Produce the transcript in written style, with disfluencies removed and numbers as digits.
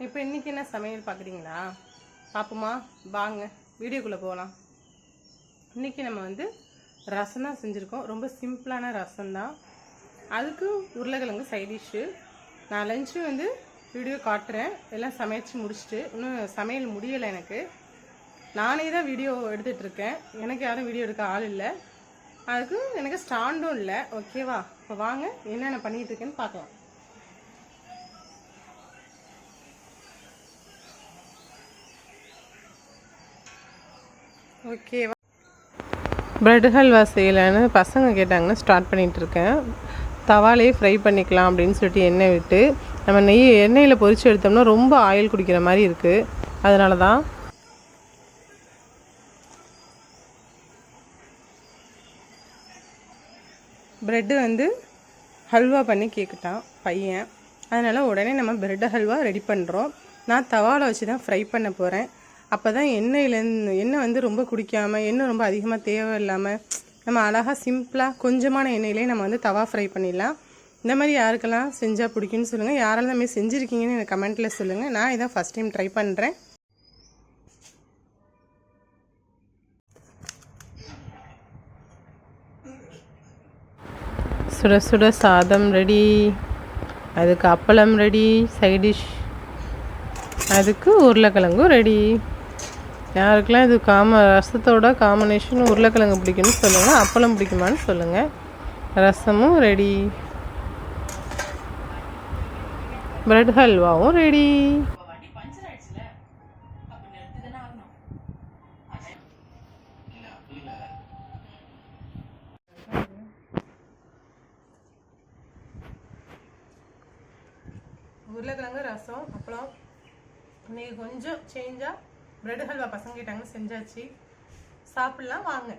இப்போ இன்றைக்கி என்ன சமையல் பார்க்குறீங்களா? பார்ப்போமா, வாங்க வீடியோக்குள்ளே போகலாம். இன்றைக்கி நம்ம வந்து ரசம் தான் செஞ்சுருக்கோம். ரொம்ப சிம்பிளான ரசம் தான். அதுக்கு உருளைக்கிழங்கு சைட் டிஷ்ஷு. நான் லஞ்சு வந்து வீடியோ காட்டுறேன். எல்லாம் சமைச்சு முடிச்சுட்டு, இன்னும் சமையல் முடியலை எனக்கு. நானே தான் வீடியோ எடுத்துகிட்ருக்கேன். எனக்கு யாரும் வீடியோ எடுக்க ஆள் இல்லை. அதுக்கு எனக்கு ஸ்டாண்டும் இல்லை. ஓகேவா? இப்போ வாங்க என்னென்ன பண்ணிகிட்ருக்கேன்னு பார்க்கலாம். ஓகேவா? ப்ரெட் ஹல்வா செய்யலான்னு பசங்க கேட்டாங்கன்னு ஸ்டார்ட் பண்ணிகிட்ருக்கேன். தவாலே ஃப்ரை பண்ணிக்கலாம் அப்படின்னு சொல்லிட்டு எண்ணெய் விட்டு, நம்ம எண்ணெயில் பொரித்து எடுத்தோம்னா ரொம்ப ஆயில் குடிக்கிற மாதிரி இருக்குது. அதனால தான் ப்ரெட்டு வந்து ஹல்வா பண்ணி கேட்குட்டான் பையன். அதனால் உடனே நம்ம ப்ரெட் ஹல்வா ரெடி பண்ணுறோம். நான் தவாவில் வச்சு தான் ஃப்ரை பண்ண போகிறேன். அப்போ தான் எண்ணெய் வந்து ரொம்ப குடிக்காமல், எண்ணெய் ரொம்ப அதிகமாக தேவை இல்லாமல், நம்ம அழகாக சிம்பிளாக கொஞ்சமான எண்ணெயிலே நம்ம வந்து தவா ஃப்ரை பண்ணிடலாம். இந்த மாதிரி யாருக்கெல்லாம் செஞ்சால் பிடிக்குன்னு சொல்லுங்கள். யாரெல்லாம் இந்த மாதிரி செஞ்சுருக்கீங்கன்னு எனக்கு கமெண்ட்டில் சொல்லுங்கள். நான் இதான் ஃபஸ்ட் டைம் ட்ரை பண்ணுறேன். சுட சுட சாதம் ரெடி, அதுக்கு அப்பளம் ரெடி, சைட் டிஷ், அதுக்கு உருளைக்கிழங்கும் ரெடி. யாருக்கெல்லாம் இது ரசத்தோட காம்பினேஷன் உருளைக்கிழங்கு பிடிக்குன்னு சொல்லுங்கள். அப்பளம் பிடிக்குமான்னு சொல்லுங்கள். ரசமும் ரெடி, ப்ரெட் ஹல்வாவும் ரெடி. உருளைக்கிழங்கு ரசம் அப்பளம். இன்னைக்கு கொஞ்சம் சேஞ்சாக ப்ரெட் ஹல்வா பசங்க கேட்டாங்க, செஞ்சாச்சு. சாப்பிட்லாம் வாங்க.